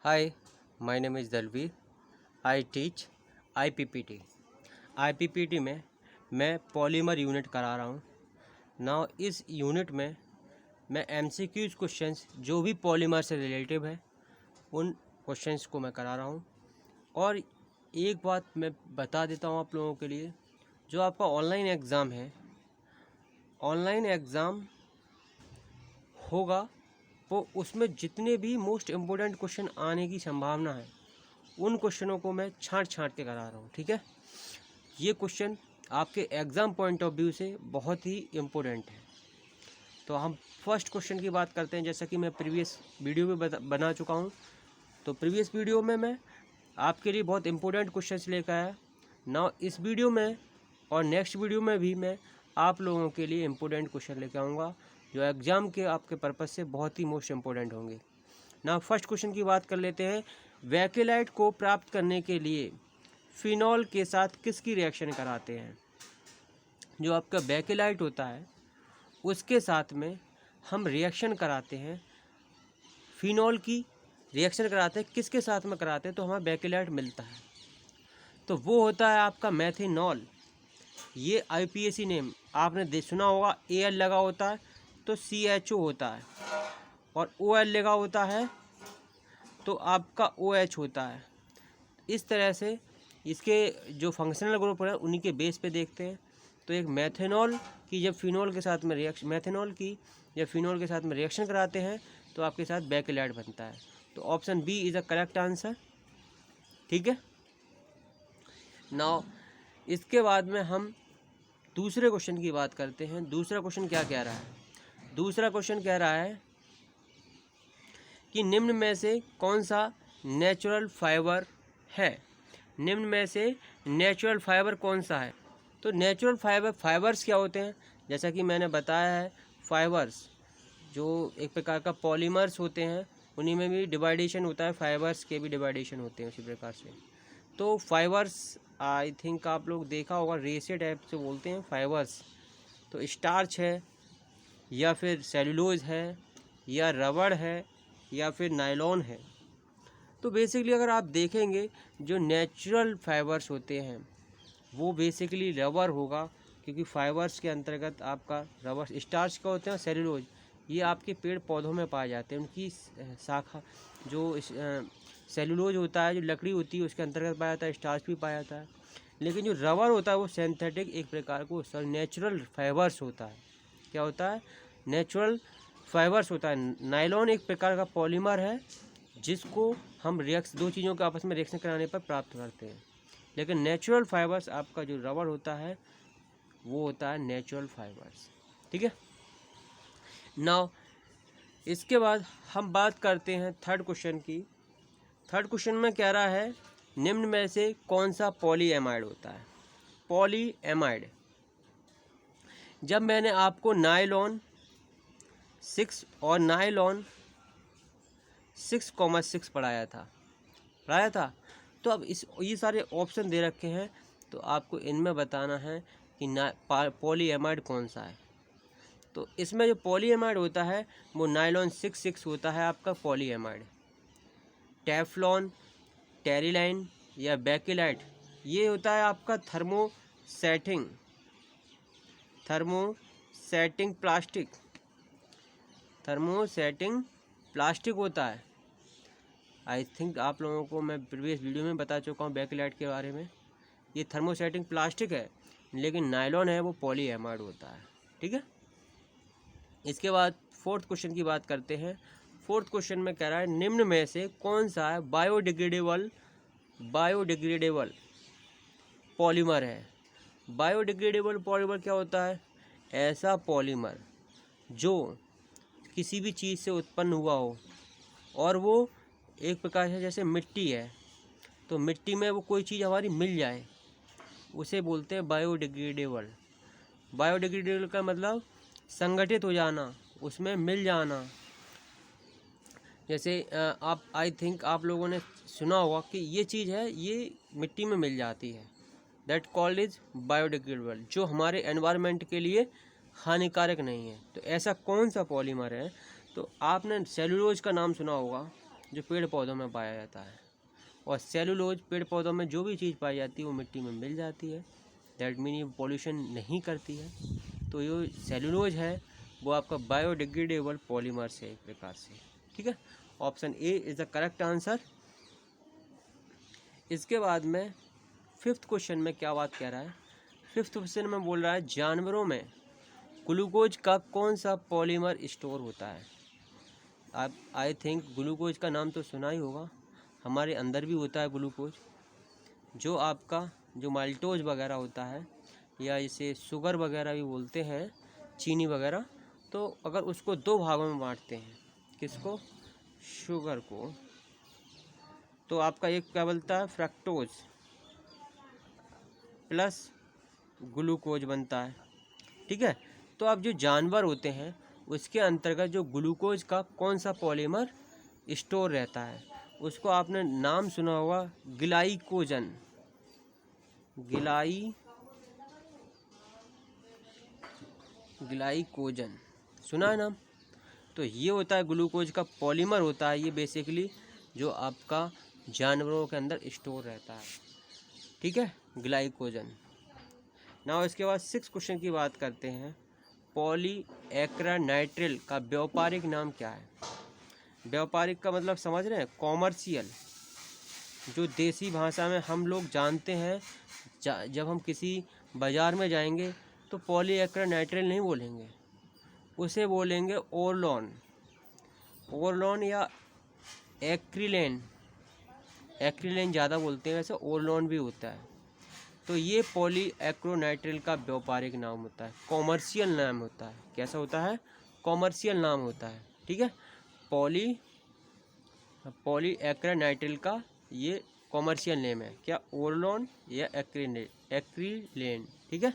Hi, my name is Dalveer. I teach IPPT. IPPT में मैं polymer unit करा रहा हूँ। नाउ इस यूनिट में मैं MCQs क्वेश्चंस जो भी पॉलीमर से रिलेटिव है उन क्वेश्चंस को मैं करा रहा हूँ। और एक बात मैं बता देता हूँ आप लोगों के लिए, जो आपका ऑनलाइन एग्ज़ाम है, ऑनलाइन एग्ज़ाम होगा वो उसमें जितने भी मोस्ट इम्पोर्टेंट क्वेश्चन आने की संभावना है उन क्वेश्चनों को मैं छांट के करा रहा हूँ। ठीक है, ये क्वेश्चन आपके एग्ज़ाम पॉइंट ऑफ व्यू से बहुत ही इम्पोर्टेंट है। तो हम फर्स्ट क्वेश्चन की बात करते हैं। जैसा कि मैं प्रीवियस वीडियो में बना चुका हूँ, तो प्रीवियस वीडियो में मैं आपके लिए बहुत इम्पोर्टेंट क्वेश्चंस लेकर आया। नाउ इस वीडियो में और नेक्स्ट वीडियो में भी मैं आप लोगों के लिए इम्पोर्टेंट क्वेश्चन लेकर आऊँगा जो एग्ज़ाम के आपके पर्पज़ से बहुत ही मोस्ट इम्पोर्टेंट होंगे। नाउ फर्स्ट क्वेश्चन की बात कर लेते हैं। वैकेलाइट को प्राप्त करने के लिए फिनॉल के साथ किसकी रिएक्शन कराते हैं? जो आपका वैकेलाइट होता है उसके साथ में हम रिएक्शन कराते हैं, फिनॉल की रिएक्शन कराते हैं। किसके साथ में कराते हैं तो हमें वैकेलाइट मिलता है, तो वो होता है आपका मेथेनॉल। ये IPAC नेम आपने सुना होगा। AL लगा होता है तो CHO होता है, और OL लगा होता है तो आपका OH होता है। इस तरह से इसके जो फंक्शनल ग्रुप है उन्हीं के बेस पे देखते हैं। तो एक मेथेनॉल की जब फिनॉल के साथ में रिएक्शन कराते हैं तो आपके साथ वैकेलाइट बनता है। तो option B is a correct answer. ठीक है, नाउ इसके बाद में हम दूसरे क्वेश्चन की बात करते हैं। दूसरा क्वेश्चन क्या कह रहा है? दूसरा क्वेश्चन कह रहा है कि निम्न में से कौन सा नेचुरल फाइबर है? निम्न में से नेचुरल फाइबर कौन सा है? तो नेचुरल फाइबर्स क्या होते हैं? जैसा कि मैंने बताया है, फाइबर्स जो एक प्रकार का पॉलीमर्स होते हैं उन्हीं में भी डिवाइडेशन होता है, फाइबर्स के भी डिवाइडेशन होते हैं उसी प्रकार से। तो फाइबर्स आई थिंक आप लोग देखा होगा, रेसे टाइप से बोलते हैं फाइबर्स। तो स्टार्च है या फिर सेलुलोज है या रबड़ है या फिर नायलॉन है। तो बेसिकली अगर आप देखेंगे जो नेचुरल फाइबर्स होते हैं वो बेसिकली रबर होगा, क्योंकि फाइबर्स के अंतर्गत आपका रबर, स्टार्च का होते हैं, सेलुलोज ये आपके पेड़ पौधों में पाए जाते हैं। उनकी शाखा जो सेलुलोज होता है, जो लकड़ी होती है उसके अंतर्गत पाया जाता है, स्टार्च भी पाया जाता है। लेकिन जो रबर होता है वो सिंथेटिक एक प्रकार को नेचुरल फाइबर्स होता है। क्या होता है? नेचुरल फाइबर्स होता है। नायलॉन एक प्रकार का पॉलीमर है जिसको हम दो चीज़ों के आपस में रिएक्शन कराने पर प्राप्त करते हैं। लेकिन नेचुरल फाइबर्स आपका जो रबर होता है वो होता है नेचुरल फाइबर्स। ठीक है, नाउ इसके बाद हम बात करते हैं थर्ड क्वेश्चन की। थर्ड क्वेश्चन में कह रहा है निम्न में से कौन सा पॉलीएमाइड होता है? पॉलीएमाइड, जब मैंने आपको नायलॉन 6 और नायलॉन 6,6 पढ़ाया था, तो अब ये सारे ऑप्शन दे रखे हैं, तो आपको इनमें बताना है कि पॉलीएमाइड कौन सा है। तो इसमें जो पॉलीएमाइड होता है वो नायलॉन 6,6 होता है आपका पॉलीएमाइड। टेफ्लॉन, टेरिलाइन या बेकेलाइट ये होता है आपका थर्मोसेटिंग प्लास्टिक होता है। आई थिंक आप लोगों को मैं प्रीवियस वीडियो में बता चुका हूँ बेकेलाइट के बारे में। ये थर्मोसेटिंग प्लास्टिक है, लेकिन नायलॉन है वो पॉलीएमाइड होता है। ठीक है, इसके बाद फोर्थ क्वेश्चन की बात करते हैं। फोर्थ क्वेश्चन में कह रहा है निम्न में से कौन सा है बायोडिग्रेडेबल पॉलीमर है? बायोडिग्रेडेबल पॉलीमर क्या होता है? ऐसा पॉलीमर जो किसी भी चीज़ से उत्पन्न हुआ हो और वो एक प्रकार से, जैसे मिट्टी है तो मिट्टी में वो कोई चीज़ हमारी मिल जाए, उसे बोलते हैं बायोडिग्रेडेबल। बायोडिग्रेडेबल का मतलब संगठित हो जाना, उसमें मिल जाना। जैसे आप आई थिंक आप लोगों ने सुना होगा कि ये चीज़ है, ये मिट्टी में मिल जाती है, दैट कॉल्ड इज बायोडिग्रेडेबल, जो हमारे एनवायरनमेंट के लिए हानिकारक नहीं है। तो ऐसा कौन सा पॉलीमर है? तो आपने सेलुलोज का नाम सुना होगा। जो पेड़ पौधों में पाया जाता है, और सेलुलोज पेड़ पौधों में जो भी चीज़ पाई जाती है वो मिट्टी में मिल जाती है। दैट मीन ये पॉल्यूशन नहीं करती है। तो ये सेलुलोज है वो आपका बायोडिग्रेडेबल पॉलीमर्स है एक प्रकार से, ठीक है। Option A is the correct answer. इसके बाद में फिफ्थ क्वेश्चन में क्या बात कह रहा है, फिफ्थ क्वेश्चन में बोल रहा है जानवरों में ग्लूकोज का कौन सा पॉलीमर स्टोर होता है। आप आई थिंक ग्लूकोज का नाम तो सुना ही होगा, हमारे अंदर भी होता है ग्लूकोज। जो आपका जो माल्टोज वगैरह होता है, या इसे शुगर वगैरह भी बोलते हैं, चीनी वगैरह, तो अगर उसको दो भागों में बांटते हैं, किसको, शुगर को, तो आपका एक क्या बनता है, फ्रक्टोज प्लस ग्लूकोज बनता है, ठीक है। तो अब जो जानवर होते हैं उसके अंतर्गत जो ग्लूकोज का कौन सा पॉलीमर स्टोर रहता है, उसको आपने नाम सुना होगा, ग्लाइकोजन। ग्लाइकोजन सुना है नाम। तो ये होता है ग्लूकोज का पॉलीमर होता है, ये बेसिकली जो आपका जानवरों के अंदर स्टोर रहता है, ठीक है, ग्लाइकोजन। ना इसके बाद सिक्स क्वेश्चन की बात करते हैं, पॉलीएक्रानाइट्रिल का व्यापारिक नाम क्या है। व्यापारिक का मतलब समझ रहे हैं, कॉमर्शियल। जो देसी भाषा में हम लोग जानते हैं, जब हम किसी बाज़ार में जाएंगे तो पॉलीएक्रानाइट्रिल नहीं बोलेंगे, उसे बोलेंगे ओरलॉन या एक्रिलेन ज़्यादा बोलते हैं, वैसे ओरलॉन भी होता है। तो ये पॉलीएक्रानाइट्रिल का व्यापारिक नाम होता है, कॉमर्शियल नाम होता है। कैसा होता है, कॉमर्शियल नाम होता है, ठीक है। पॉलीएक्रानाइट्रिल का ये कॉमर्शियल नेम है, क्या, ओरलॉन या एक्रिलेन, ठीक है।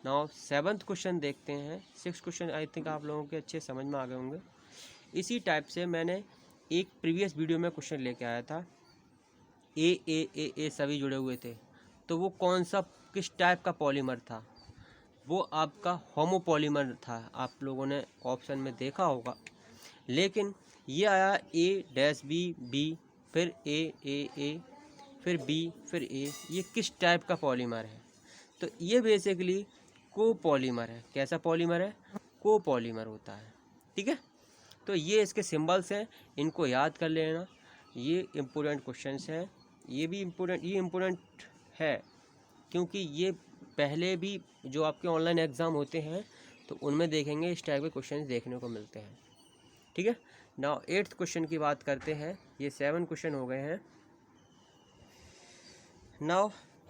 नाउ सेवन्थ क्वेश्चन देखते हैं। सिक्स क्वेश्चन आई थिंक आप लोगों के अच्छे समझ में आ गए होंगे। इसी टाइप से मैंने एक प्रीवियस वीडियो में क्वेश्चन लेके आया था, ए सभी जुड़े हुए थे, तो वो कौन सा किस टाइप का पॉलीमर था, वो आपका होमोपॉलीमर था। आप लोगों ने ऑप्शन में देखा होगा, लेकिन ये आया A-B फिर A फिर B फिर A, ये किस टाइप का पॉलीमर है। तो ये बेसिकली कोपॉलीमर है। कैसा पॉलीमर है, कोपॉलीमर होता है, ठीक है। तो ये इसके सिंबल्स हैं, इनको याद कर लेना, ये इम्पोर्टेंट क्वेश्चंस हैं। ये इम्पोर्टेंट है क्योंकि ये पहले भी जो आपके ऑनलाइन एग्ज़ाम होते हैं तो उनमें देखेंगे, इस टाइप के क्वेश्चंस देखने को मिलते हैं, ठीक है। नाउ एट्थ क्वेश्चन की बात करते हैं, ये 7 क्वेश्चन हो गए हैं। नाउ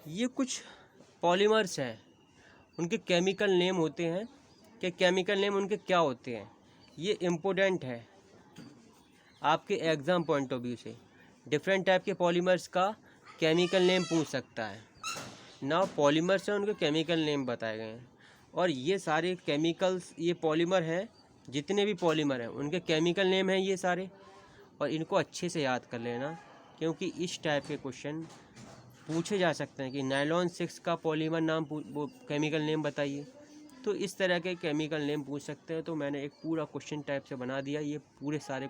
ये कुछ पॉलीमर्स हैं, उनके केमिकल नेम होते हैं, कि केमिकल नेम उनके क्या होते हैं, ये इम्पोर्टेंट है आपके एग्ज़ाम पॉइंट ऑफ व्यू से। डिफरेंट टाइप के पॉलीमर्स का केमिकल नेम पूछ सकता है ना। पॉलीमर्स हैं, उनके केमिकल नेम बताए गए हैं, और ये सारे केमिकल्स, ये पॉलीमर हैं, जितने भी पॉलीमर हैं उनके केमिकल नेम हैं ये सारे, और इनको अच्छे से याद कर लेना, क्योंकि इस टाइप के क्वेश्चन पूछे जा सकते हैं कि नायलॉन 6 का पॉलीमर नाम वो केमिकल नेम बताइए। तो इस तरह के केमिकल नेम पूछ सकते हैं। तो मैंने एक पूरा क्वेश्चन टाइप से बना दिया, ये पूरे सारे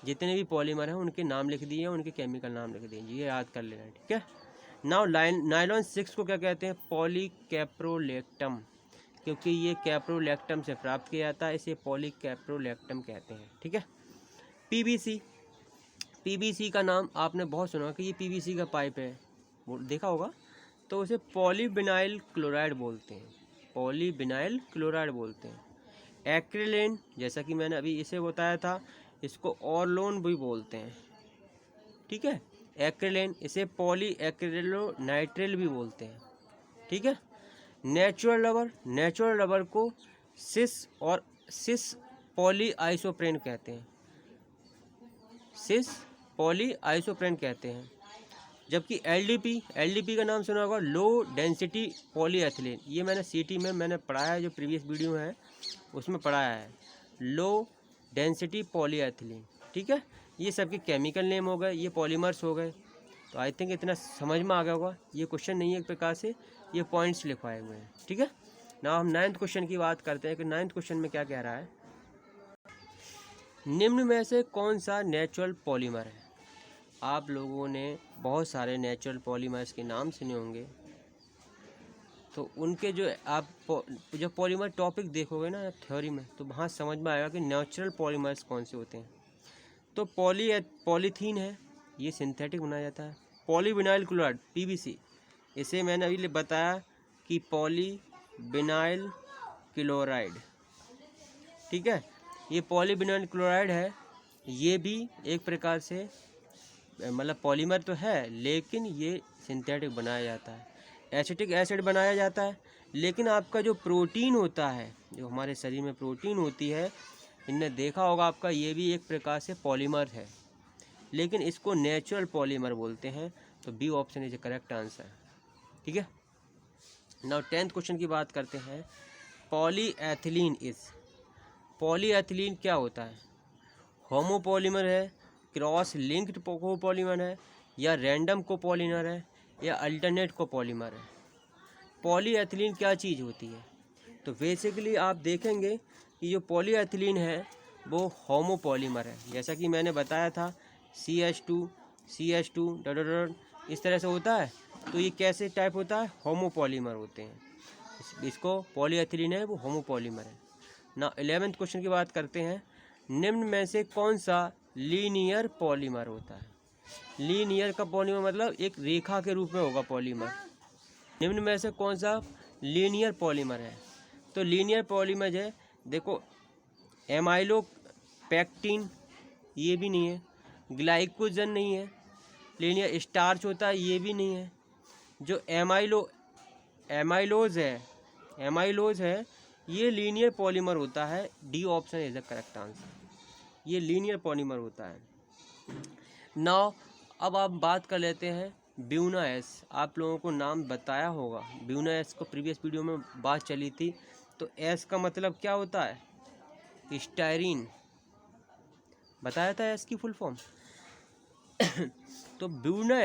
जितने भी पॉलीमर हैं उनके नाम लिख दिए, उनके केमिकल नाम लिख दिए, ये याद कर लेना, ठीक है। नाउ नायलॉन 6 को क्या कहते हैं, पॉलीकैप्रोलेक्टम, क्योंकि ये कैप्रोलेक्टम से प्राप्त किया जाता है, इसे पॉलीकैप्रोलेक्टम कहते हैं, ठीक है। पीवीसी का नाम आपने बहुत सुना कि ये पीवीसी का पाइप है, देखा होगा, तो उसे पॉलीविनाइल क्लोराइड बोलते हैं, पॉलीविनाइल क्लोराइड बोलते हैं। एक्रिलेन, जैसा कि मैंने अभी इसे बताया था, इसको ओरलॉन भी बोलते हैं, ठीक है। एक्रिलेन, इसे पॉलीएक्रिलोनाइट्रिल भी बोलते हैं, ठीक है। नेचुरल रबर को सिस पॉलीआइसोप्रेन कहते हैं, सिस पॉलीआइसोप्रेन कहते हैं। जबकि एलडीपी का नाम सुना होगा, लो डेंसिटी पॉलीएथिलीन, ये मैंने सीटी में मैंने पढ़ाया है, जो प्रीवियस वीडियो है उसमें पढ़ाया है, लो डेंसिटी पॉलीएथिलीन, ठीक है। ये सबके केमिकल नेम हो गए, ये पॉलीमर्स हो गए। तो आई थिंक इतना समझ में आ गया होगा। ये क्वेश्चन नहीं है एक प्रकार से, ये पॉइंट्स लिखवाए हुए हैं, ठीक है ना। हम 9th क्वेश्चन की बात करते हैं कि 9th क्वेश्चन में क्या कह रहा है। निम्न में से कौन सा नेचुरल पॉलीमर है? आप लोगों ने बहुत सारे नेचुरल पॉलीमर्स के नाम सुने होंगे, तो उनके जो आप जो पॉलीमर टॉपिक देखोगे ना थ्योरी में, तो वहाँ समझ में आएगा कि नेचुरल पॉलीमर्स कौन से होते हैं। तो पॉलीथीन है, ये सिंथेटिक बनाया जाता है। पॉलीविनाइल क्लोराइड PVC, इसे मैंने अभी बताया कि पॉलीविनाइल क्लोराइड, ठीक है, ये पॉलीविनाइल क्लोराइड है। ये भी एक प्रकार से मतलब पॉलीमर तो है, लेकिन ये सिंथेटिक बनाया जाता है। एसिटिक एसिड बनाया जाता है, लेकिन आपका जो प्रोटीन होता है, जो हमारे शरीर में प्रोटीन होती है, इनने देखा होगा आपका, ये भी एक प्रकार से पॉलीमर है, लेकिन इसको नेचुरल पॉलीमर बोलते हैं। तो B option is a correct answer, ठीक है। नाउ 10th क्वेश्चन की बात करते हैं। पॉलीएथिलीन इज, पॉलीएथिलीन क्या होता है? होमोपॉलीमर है, क्रॉस लिंक्ड कोपॉलीमर है, या रैंडम कोपॉलीमर है, या अल्टरनेट कोपॉलीमर है? पॉलीएथिलीन क्या चीज़ होती है? तो बेसिकली आप देखेंगे कि जो पॉलीएथिलीन है वो होमोपॉलीमर है। जैसा कि मैंने बताया था CH2 इस तरह से होता है। तो ये कैसे टाइप होता है? होमोपॉलीमर होते हैं। इसको पॉलीएथिलीन है, वो होमोपॉलीमर है ना। 11th क्वेश्चन की बात करते हैं। निम्न में से कौन सा लीनियर पॉलीमर होता है? लीनियर का पॉलीमर मतलब एक रेखा के रूप में होगा पॉलीमर। निम्न में से कौन सा लीनियर पॉलीमर है? तो लीनियर पॉलीमर है, देखो, एमाइलो पैक्टिन ये भी नहीं है, ग्लाइकोजन नहीं है, लीनियर स्टार्च होता है ये भी नहीं है। जो एमाइलोज है ये लीनियर पॉलीमर होता है। D option is the correct answer, ये लीनियर पॉलीमर होता है। नाउ अब आप बात कर लेते हैं ब्यूना एस। आप लोगों को नाम बताया होगा, ब्यूना एस को प्रीवियस वीडियो में बात चली थी। तो एस का मतलब क्या होता है? स्टायरीन, बताया था एस की फुल फॉर्म। तो ब्यूना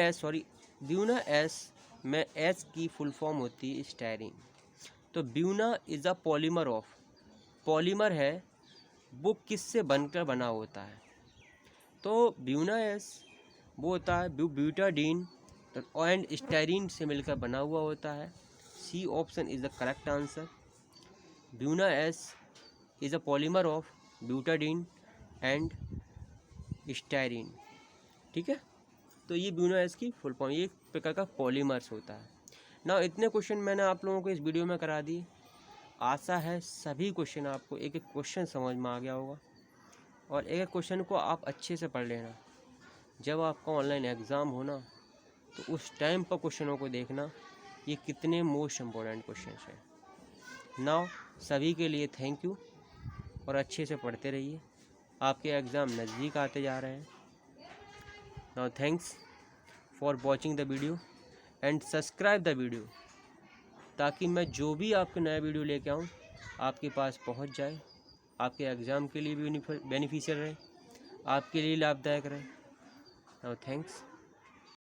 एस में एस की फुल फॉर्म होती है स्टायरीन। तो Buena is a polymer of, polymer है वो किससे बनकर बना होता है? तो ब्यूना एस वो होता है ब्यूटाडीन एंड स्टायरीन से मिलकर बना हुआ होता है। C option is the correct answer. Buna S is a polymer of butadiene and styrene, ठीक है। तो ये ब्यूना एस की फुल फॉर्म, ये एक प्रकार का पॉलीमर्स होता है ना। इतने क्वेश्चन मैंने आप लोगों को इस वीडियो में करा दिए। आशा है सभी क्वेश्चन आपको एक एक क्वेश्चन समझ में आ गया होगा, और एक एक क्वेश्चन को आप अच्छे से पढ़ लेना। जब आपका ऑनलाइन एग्ज़ाम हो ना, तो उस टाइम पर क्वेश्चनों को देखना, ये कितने मोस्ट इम्पोर्टेंट क्वेश्चन हैं। नाउ सभी के लिए थैंक यू, और अच्छे से पढ़ते रहिए, आपके एग्ज़ाम नज़दीक आते जा रहे हैं। Now thanks for watching the video and subscribe the video, ताकि मैं जो भी आपके नया वीडियो लेके आऊँ आपके पास पहुँच जाए, आपके एग्ज़ाम के लिए भी बेनिफिशियल रहे, आपके लिए लाभदायक रहे। Now thanks.